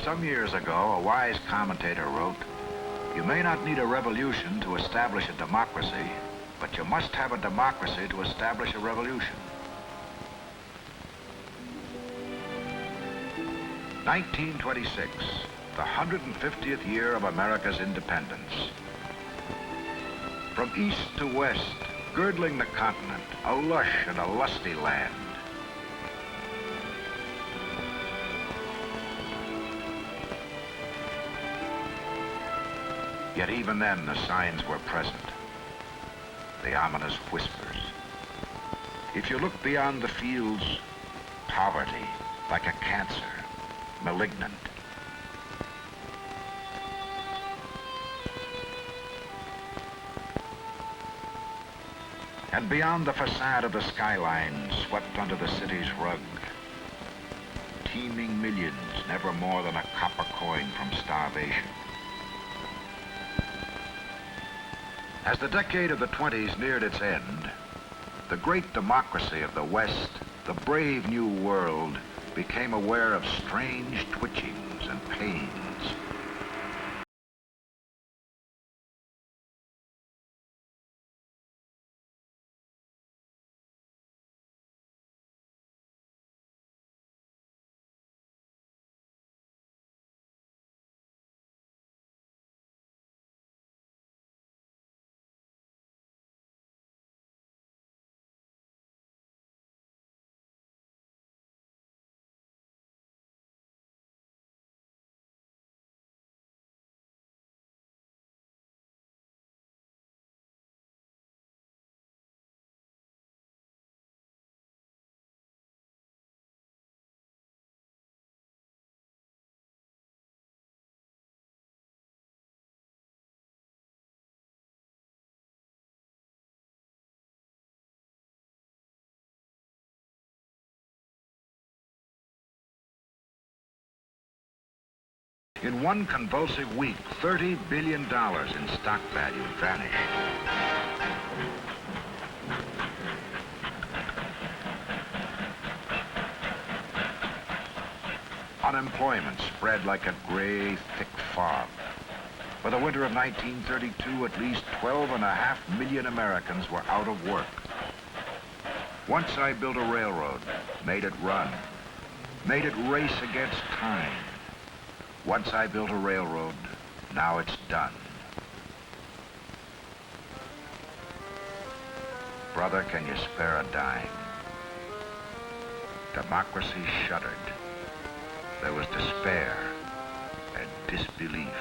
Some years ago, a wise commentator wrote, "You may not need a revolution to establish a democracy, but you must have a democracy to establish a revolution." 1926, the 150th year of America's independence. From east to west, girdling the continent, a lush and a lusty land. Yet even then, the signs were present. The ominous whispers. If you look beyond the fields, poverty, like a cancer, malignant. And beyond the facade of the Skyline, swept under the city's rug, teeming millions, never more than a copper coin from starvation. As the decade of the 20s neared its end, the great democracy of the West, the brave new world, became aware of strange twitchings and pains. In one convulsive week, $30 billion in stock value vanished. Unemployment spread like a gray, thick fog. For the winter of 1932, at least 12.5 million Americans were out of work. Once I built a railroad, made it run, made it race against time. Once I built a railroad, now it's done. Brother, can you spare a dime? Democracy shuddered. There was despair and disbelief.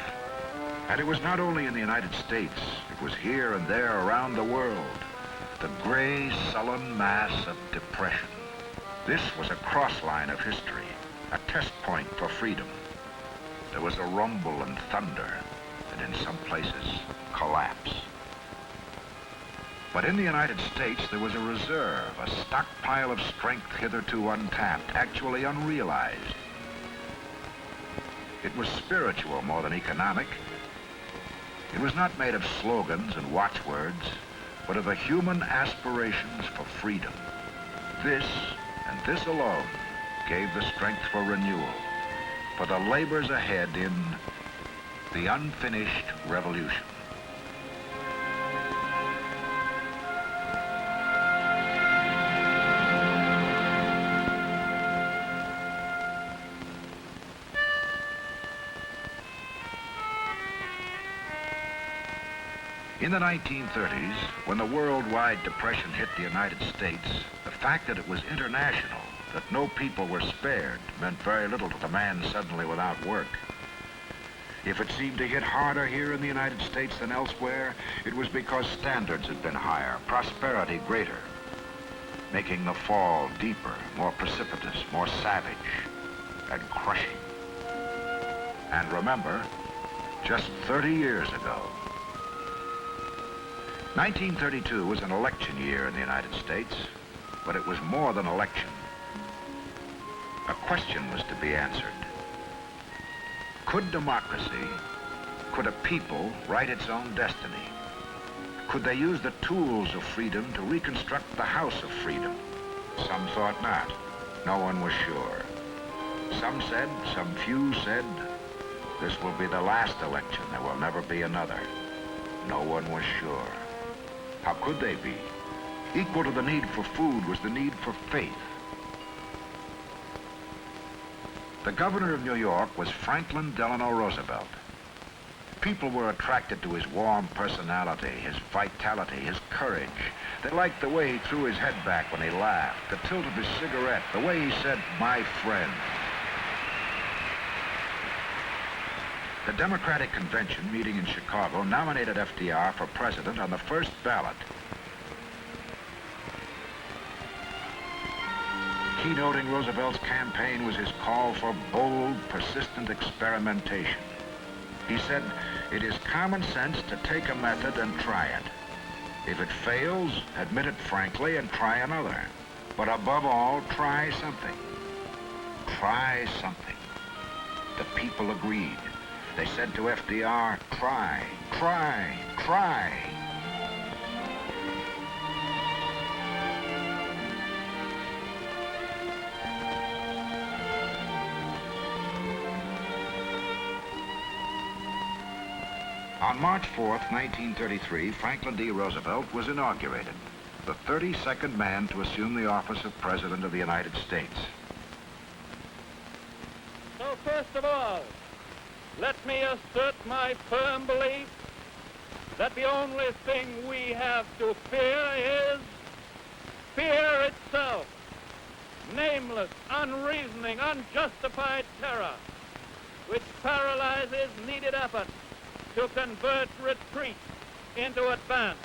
And it was not only in the United States, it was here and there around the world. The gray, sullen mass of depression. This was a cross-line of history, a test point for freedom. There was a rumble and thunder, and in some places, collapse. But in the United States, there was a reserve, a stockpile of strength hitherto untapped, actually unrealized. It was spiritual more than economic. It was not made of slogans and watchwords, but of the human aspirations for freedom. This, and this alone, gave the strength for renewal, for the labors ahead in the unfinished revolution. In the 1930s, when the worldwide depression hit the United States, the fact that it was international, that no people were spared, meant very little to the man suddenly without work. If it seemed to hit harder here in the United States than elsewhere, it was because standards had been higher, prosperity greater, making the fall deeper, more precipitous, more savage, and crushing. And remember, just 30 years ago, 1932 was an election year in the United States, but it was more than election. A question was to be answered. Could democracy, could a people write its own destiny? Could they use the tools of freedom to reconstruct the house of freedom? Some thought not. No one was sure. Some said, some few said, This will be the last election. There will never be another. No one was sure. How could they be? Equal to the need for food was the need for faith. The governor of New York was Franklin D Roosevelt. People were attracted to his warm personality, his vitality, his courage. They liked the way he threw his head back when he laughed, the tilt of his cigarette, the way he said, "my friend." The Democratic Convention meeting in Chicago nominated FDR for president on the first ballot. Keynoting Roosevelt's campaign was his call for bold, persistent experimentation. He said, "It is common sense to take a method and try it. If it fails, admit it frankly and try another. But above all, try something. Try something." The people agreed. They said to FDR, "Try, try, try." On March 4th, 1933, Franklin D Roosevelt was inaugurated, the 32nd man to assume the office of President of the United States. So first of all, let me assert my firm belief that the only thing we have to fear is fear itself. Nameless, unreasoning, unjustified terror, which paralyzes needed effort to convert retreat into advance.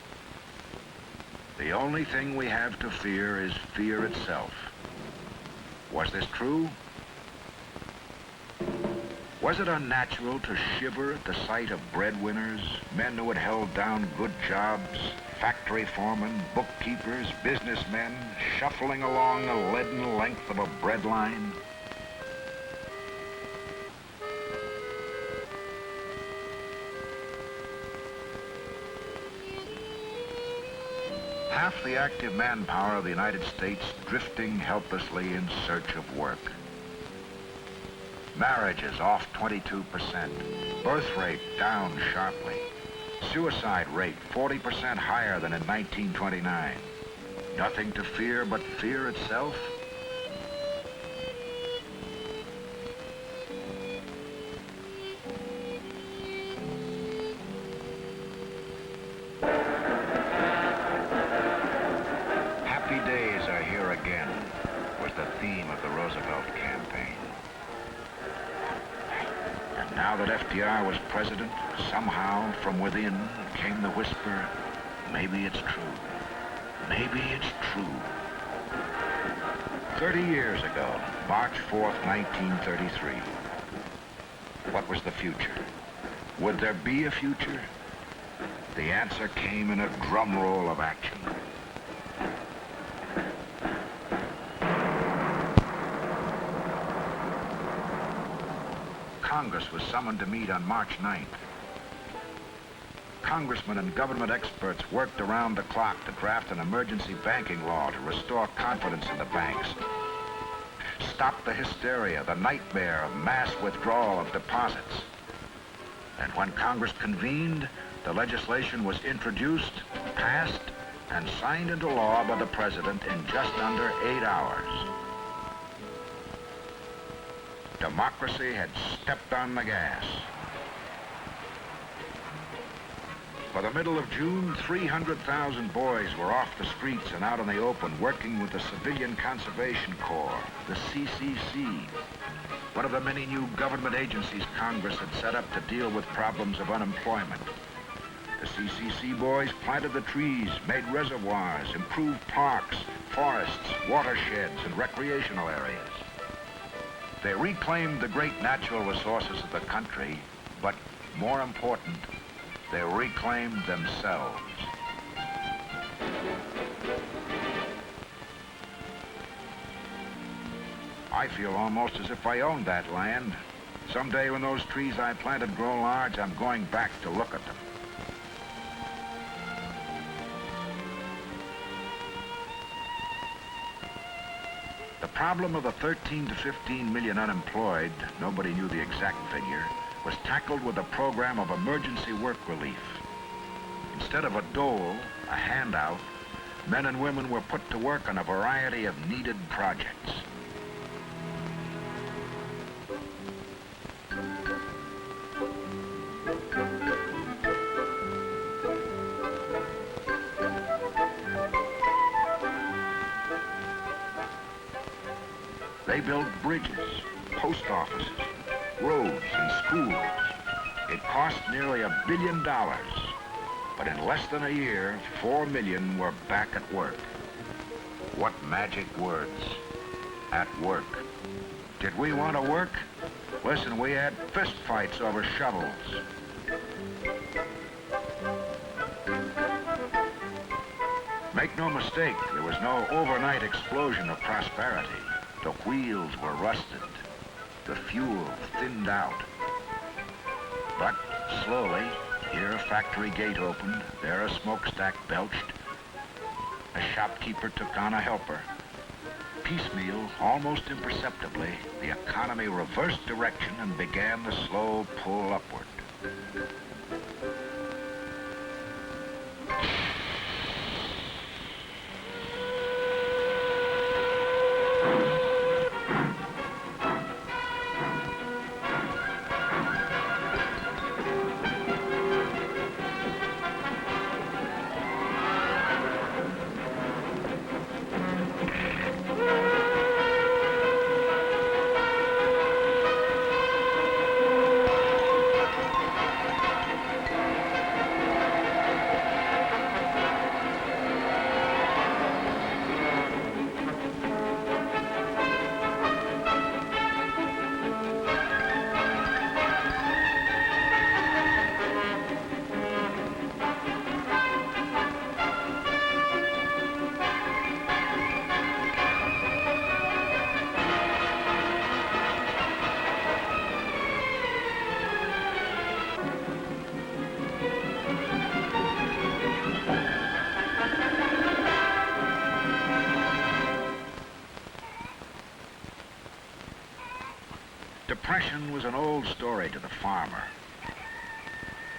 The only thing we have to fear is fear itself. Was this true? Was it unnatural to shiver at the sight of breadwinners, men who had held down good jobs, factory foremen, bookkeepers, businessmen, shuffling along the leaden length of a bread line? Half the active manpower of the United States drifting helplessly in search of work. Marriages off 22%. Birth rate down sharply. Suicide rate 40% higher than in 1929. Nothing to fear but fear itself? Happy days are here again, was the theme of the Roosevelt campaign. And now that FDR was president, somehow from within came the whisper, maybe it's true. Maybe it's true. 30 years ago, March 4th, 1933. What was the future? Would there be a future? The answer came in a drum roll of action. Congress was summoned to meet on March 9th. Congressmen and government experts worked around the clock to draft an emergency banking law to restore confidence in the banks, stop the hysteria, the nightmare of mass withdrawal of deposits. And when Congress convened, the legislation was introduced, passed, and signed into law by the president in just under 8 hours. Democracy had stepped on the gas. By the middle of June, 300,000 boys were off the streets and out in the open working with the Civilian Conservation Corps, the CCC, one of the many new government agencies Congress had set up to deal with problems of unemployment. The CCC boys planted the trees, made reservoirs, improved parks, forests, watersheds, and recreational areas. They reclaimed the great natural resources of the country, but more important, they reclaimed themselves. I feel almost as if I owned that land. Someday when those trees I planted grow large, I'm going back to look at them. The problem of the 13 to 15 million unemployed, nobody knew the exact figure, was tackled with a program of emergency work relief. Instead of a dole, a handout, men and women were put to work on a variety of needed projects. They built bridges, post offices, roads, and schools. It cost nearly $1 billion, but in less than a year, 4 million were back at work. What magic words, at work. Did we want to work? Listen, we had fist fights over shovels. Make no mistake, there was no overnight explosion of prosperity. The wheels were rusted, the fuel thinned out. But slowly, here a factory gate opened, there a smokestack belched. A shopkeeper took on a helper. Piecemeal, almost imperceptibly, the economy reversed direction and began the slow pull upward. Depression was an old story to the farmer.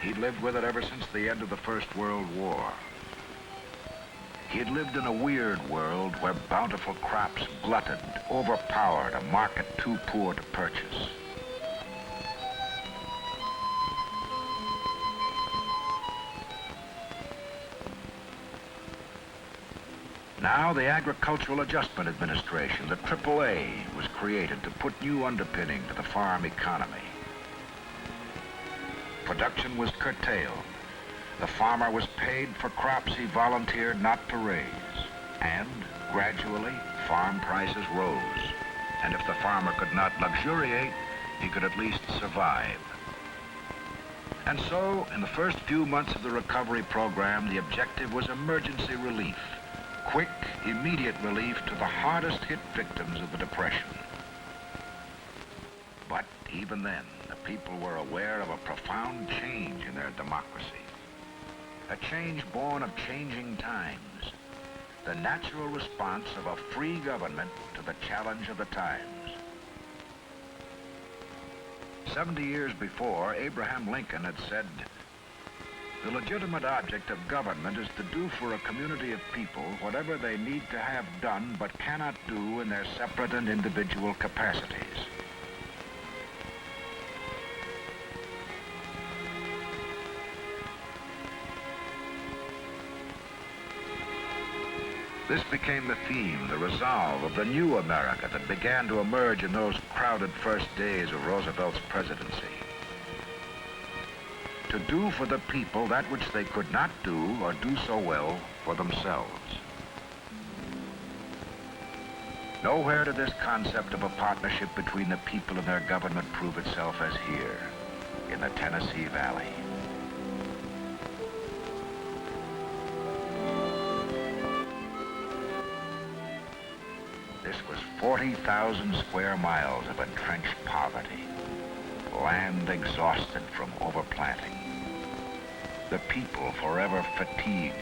He'd lived with it ever since the end of the First World War. He'd lived in a weird world where bountiful crops glutted, overpowered a market too poor to purchase. Now the Agricultural Adjustment Administration, the AAA, was created to put new underpinning to the farm economy. Production was curtailed. The farmer was paid for crops he volunteered not to raise. And, gradually, farm prices rose. And if the farmer could not luxuriate, he could at least survive. And so, in the first few months of the recovery program, the objective was emergency relief. Quick, immediate relief to the hardest-hit victims of the Depression. But even then, the people were aware of a profound change in their democracy. A change born of changing times. The natural response of a free government to the challenge of the times. 70 years before, Abraham Lincoln had said, "The legitimate object of government is to do for a community of people whatever they need to have done but cannot do in their separate and individual capacities." This became the theme, the resolve of the new America that began to emerge in those crowded first days of Roosevelt's presidency. To do for the people that which they could not do or do so well for themselves. Nowhere did this concept of a partnership between the people and their government prove itself as here, in the Tennessee Valley. This was 40,000 square miles of entrenched poverty, land exhausted from overplanting, the people forever fatigued.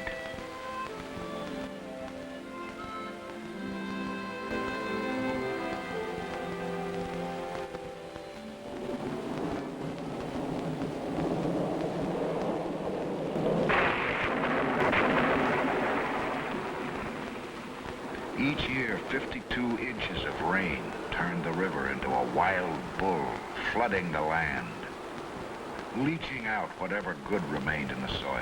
Each year, 52 inches of rain turned the river into a wild bull, flooding the land, leaching out whatever good remained in the soil.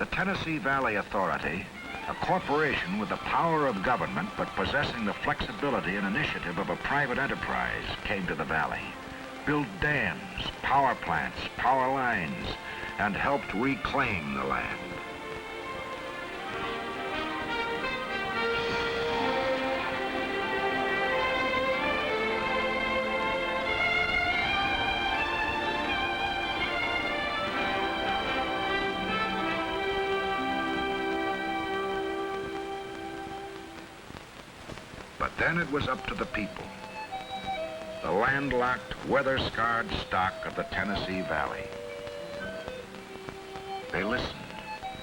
The Tennessee Valley Authority, a corporation with the power of government but possessing the flexibility and initiative of a private enterprise, came to the valley, built dams, power plants, power lines, and helped reclaim the land. But then it was up to the people, the landlocked, weather-scarred stock of the Tennessee Valley. They listened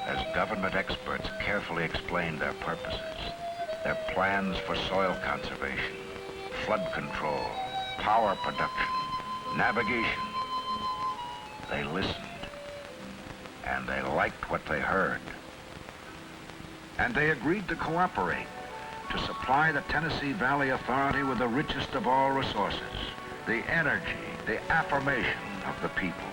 as government experts carefully explained their purposes, their plans for soil conservation, flood control, power production, navigation. They listened, and they liked what they heard. And they agreed to cooperate, to supply the Tennessee Valley Authority with the richest of all resources, the energy, the affirmation of the people.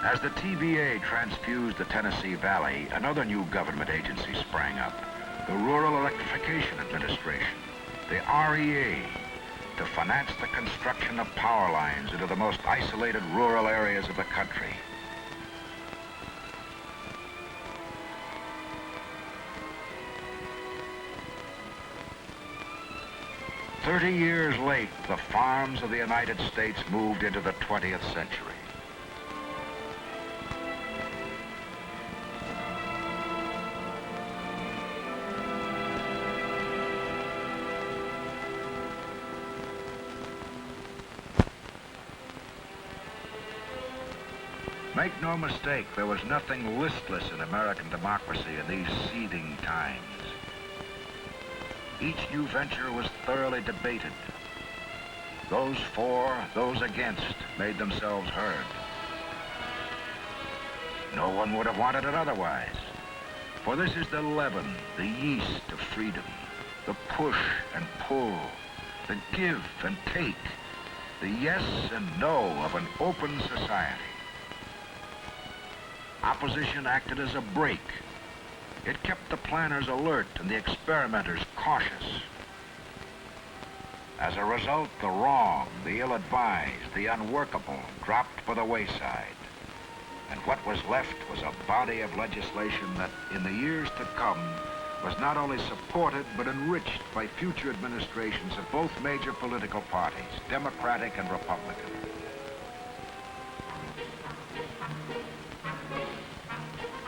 As the TVA transfused the Tennessee Valley, another new government agency sprang up, the Rural Electrification Administration, the REA, to finance the construction of power lines into the most isolated rural areas of the country. "30 years late, the farms of the United States moved into the 20th century. Make no mistake, there was nothing listless in American democracy in these seething times. Each new venture was thoroughly debated. Those for, those against made themselves heard. No one would have wanted it otherwise. For this is the leaven, the yeast of freedom, the push and pull, the give and take, the yes and no of an open society. Opposition acted as a brake. It kept the planners alert and the experimenters cautious. As a result, the wrong, the ill-advised, the unworkable dropped for the wayside. And what was left was a body of legislation that, in the years to come, was not only supported but enriched by future administrations of both major political parties, Democratic and Republican.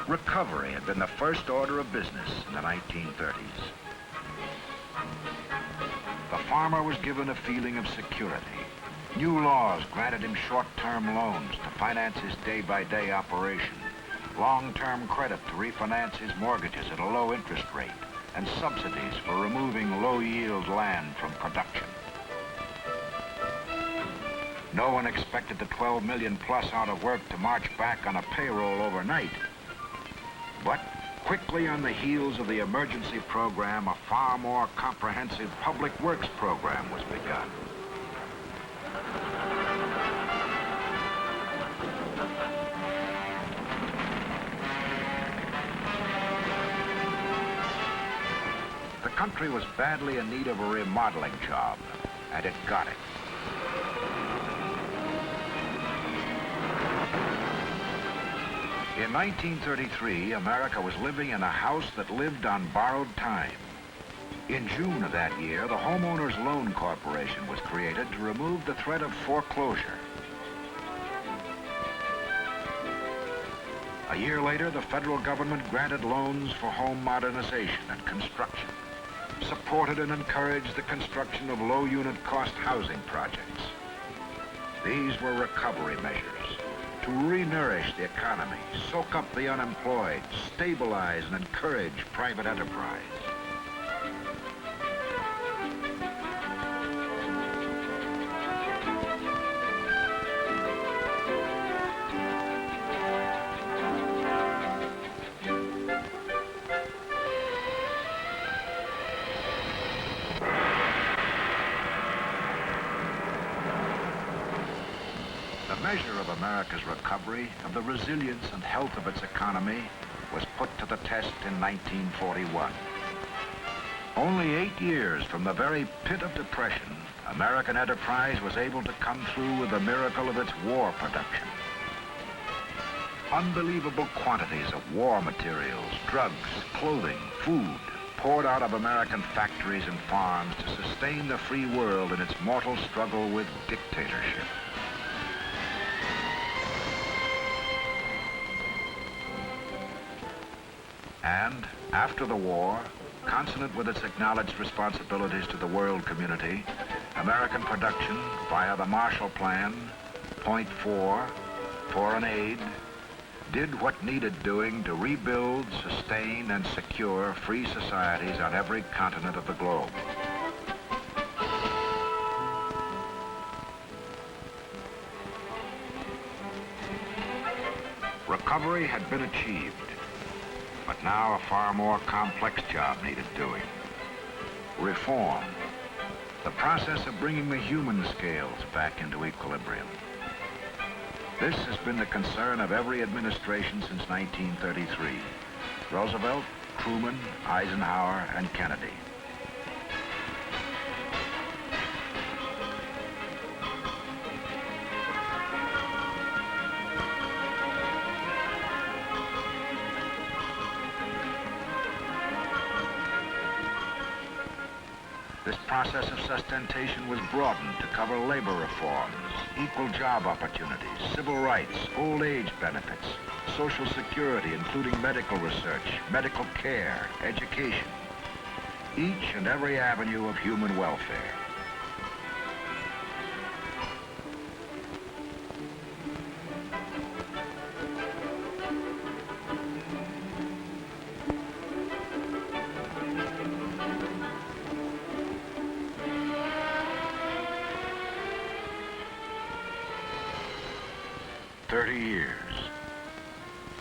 Recovery had been the first order of business in the 1930s. The farmer was given a feeling of security. New laws granted him short-term loans to finance his day-by-day operation, long-term credit to refinance his mortgages at a low interest rate, and subsidies for removing low-yield land from production. No one expected the 12 million plus out of work to march back on a payroll overnight. But quickly on the heels of the emergency program, a far more comprehensive public works program was begun. The country was badly in need of a remodeling job, and it got it. In 1933, America was living in a house that lived on borrowed time. In June of that year, the Homeowners Loan Corporation was created to remove the threat of foreclosure. A year later, the federal government granted loans for home modernization and construction, supported and encouraged the construction of low-unit cost housing projects. These were recovery measures to re-nourish the economy, soak up the unemployed, stabilize and encourage private enterprise. The measure of America's recovery, of the resilience and health of its economy, was put to the test in 1941. Only 8 years from the very pit of depression, American enterprise was able to come through with the miracle of its war production. Unbelievable quantities of war materials, drugs, clothing, food, poured out of American factories and farms to sustain the free world in its mortal struggle with dictatorship. And after the war, consonant with its acknowledged responsibilities to the world community, American production via the Marshall Plan, Point 4, Foreign Aid, did what needed doing to rebuild, sustain, and secure free societies on every continent of the globe. Recovery had been achieved. But now a far more complex job needed doing. Reform. The process of bringing the human scales back into equilibrium. This has been the concern of every administration since 1933. Roosevelt, Truman, Eisenhower, and Kennedy. This process of sustentation was broadened to cover labor reforms, equal job opportunities, civil rights, old age benefits, Social Security, including medical research, medical care, education, each and every avenue of human welfare.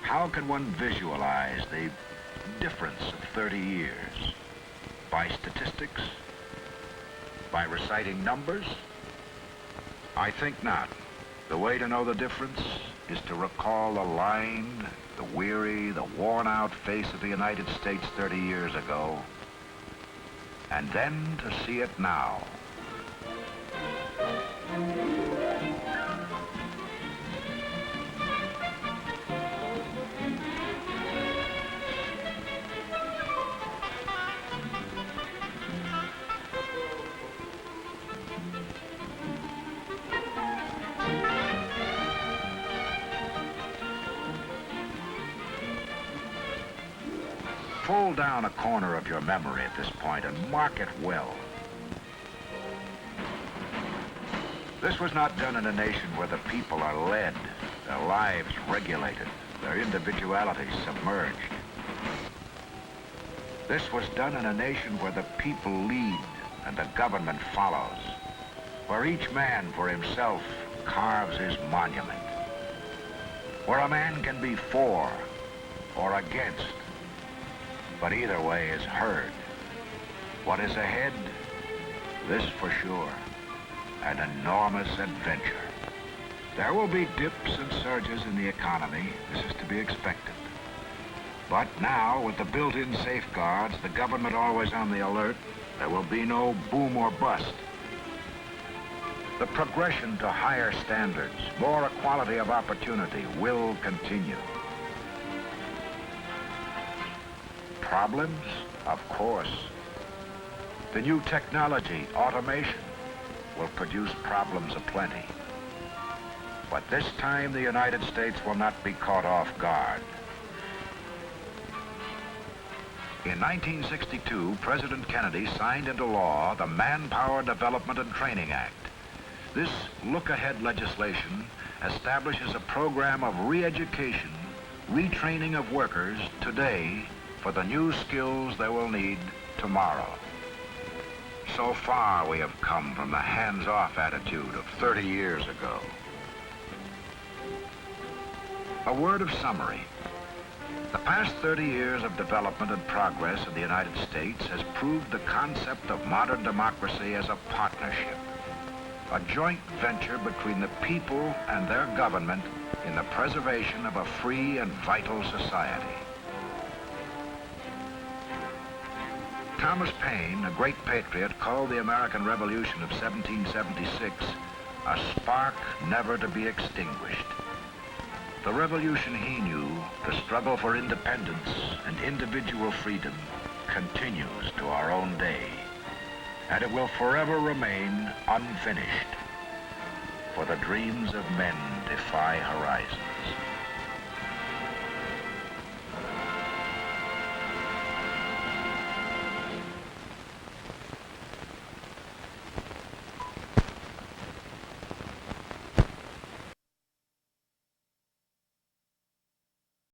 How can one visualize the difference of 30 years? By statistics? By reciting numbers? I think not. The way to know the difference is to recall the lined, the weary, the worn-out face of the United States 30 years ago, and then to see it now. Fold down a corner of your memory at this point and mark it well. This was not done in a nation where the people are led, their lives regulated, their individualities submerged. This was done in a nation where the people lead and the government follows, where each man for himself carves his monument, where a man can be for or against, but either way is heard. What is ahead? This for sure, an enormous adventure. There will be dips and surges in the economy. This is to be expected. But now, with the built-in safeguards, the government always on the alert, there will be no boom or bust. The progression to higher standards, more equality of opportunity will continue. Problems? Of course. The new technology, automation, will produce problems aplenty. But this time the United States will not be caught off guard. In 1962, President Kennedy signed into law the Manpower Development and Training Act. This look-ahead legislation establishes a program of re-education, retraining of workers today for the new skills they will need tomorrow. So far, we have come from the hands-off attitude of 30 years ago. A word of summary. The past 30 years of development and progress in the United States has proved the concept of modern democracy as a partnership, a joint venture between the people and their government in the preservation of a free and vital society. Thomas Paine, a great patriot, called the American Revolution of 1776 a spark never to be extinguished. The revolution he knew, the struggle for independence and individual freedom, continues to our own day, and it will forever remain unfinished, for the dreams of men defy horizons.